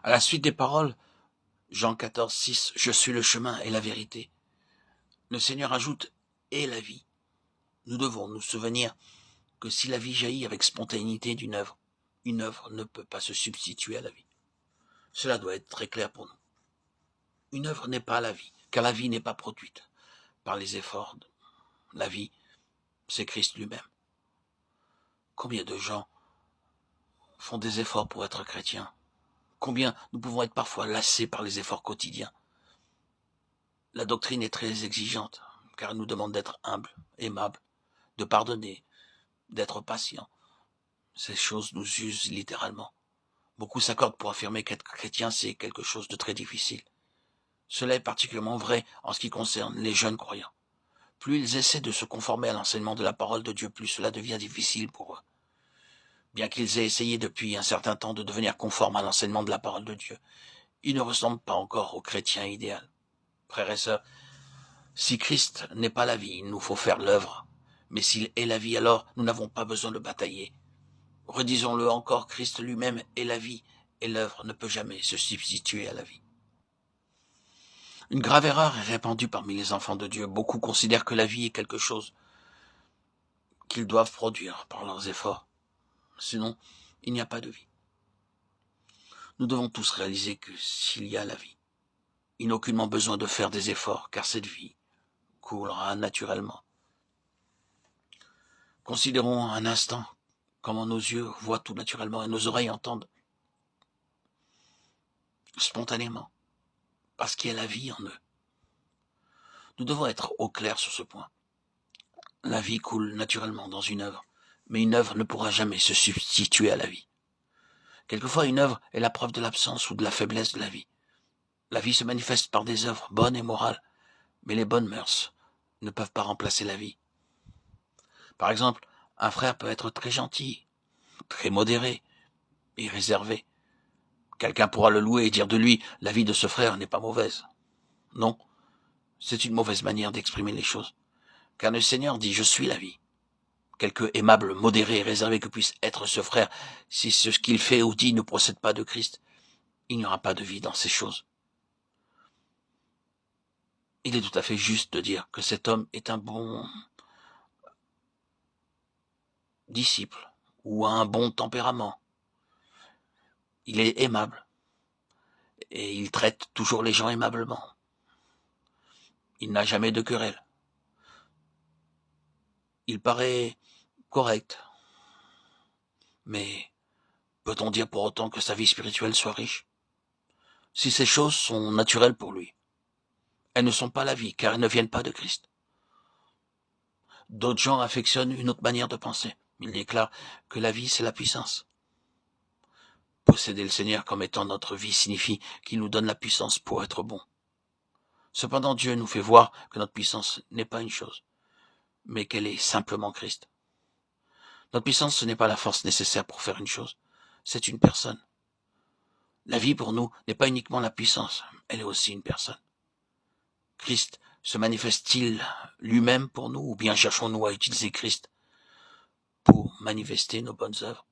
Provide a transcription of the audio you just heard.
À la suite des paroles, Jean 14, 6, « Je suis le chemin et la vérité », le Seigneur ajoute « et la vie ». Nous devons nous souvenir que si la vie jaillit avec spontanéité d'une œuvre, une œuvre ne peut pas se substituer à la vie. Cela doit être très clair pour nous. Une œuvre n'est pas la vie, car la vie n'est pas produite par les efforts. La vie, c'est Christ lui-même. Combien de gens font des efforts pour être chrétiens? Combien nous pouvons être parfois lassés par les efforts quotidiens? La doctrine est très exigeante, car elle nous demande d'être humble, aimable, de pardonner, d'être patient. Ces choses nous usent littéralement. Beaucoup s'accordent pour affirmer qu'être chrétien, c'est quelque chose de très difficile. Cela est particulièrement vrai en ce qui concerne les jeunes croyants. Plus ils essaient de se conformer à l'enseignement de la parole de Dieu, plus cela devient difficile pour eux. Bien qu'ils aient essayé depuis un certain temps de devenir conformes à l'enseignement de la parole de Dieu, ils ne ressemblent pas encore au chrétien idéal. Frères et sœurs, si Christ n'est pas la vie, il nous faut faire l'œuvre. Mais s'il est la vie, alors nous n'avons pas besoin de batailler. Redisons-le encore, Christ lui-même est la vie, et l'œuvre ne peut jamais se substituer à la vie. Une grave erreur est répandue parmi les enfants de Dieu. Beaucoup considèrent que la vie est quelque chose qu'ils doivent produire par leurs efforts. Sinon, il n'y a pas de vie. Nous devons tous réaliser que s'il y a la vie, il n'a aucunement besoin de faire des efforts, car cette vie coulera naturellement. Considérons un instant comment nos yeux voient tout naturellement et nos oreilles entendent spontanément, parce qu'il y a la vie en eux. Nous devons être au clair sur ce point. La vie coule naturellement dans une œuvre, mais une œuvre ne pourra jamais se substituer à la vie. Quelquefois, une œuvre est la preuve de l'absence ou de la faiblesse de la vie. La vie se manifeste par des œuvres bonnes et morales, mais les bonnes mœurs ne peuvent pas remplacer la vie. Par exemple, un frère peut être très gentil, très modéré et réservé. Quelqu'un pourra le louer et dire de lui, la vie de ce frère n'est pas mauvaise. Non, c'est une mauvaise manière d'exprimer les choses. Car le Seigneur dit, je suis la vie. Quelque aimable, modéré et réservé que puisse être ce frère, si ce qu'il fait ou dit ne procède pas de Christ, il n'y aura pas de vie dans ces choses. Il est tout à fait juste de dire que cet homme est un bon disciple ou a un bon tempérament. Il est aimable et il traite toujours les gens aimablement. Il n'a jamais de querelle. Il paraît correct. Mais peut-on dire pour autant que sa vie spirituelle soit riche? Si ces choses sont naturelles pour lui, elles ne sont pas la vie, car elles ne viennent pas de Christ. D'autres gens affectionnent une autre manière de penser. Ils déclarent que la vie, c'est la puissance. Posséder le Seigneur comme étant notre vie signifie qu'il nous donne la puissance pour être bon. Cependant, Dieu nous fait voir que notre puissance n'est pas une chose, mais qu'elle est simplement Christ. Notre puissance, ce n'est pas la force nécessaire pour faire une chose, c'est une personne. La vie pour nous n'est pas uniquement la puissance, elle est aussi une personne. Christ se manifeste-t-il lui-même pour nous, ou bien cherchons-nous à utiliser Christ pour manifester nos bonnes œuvres?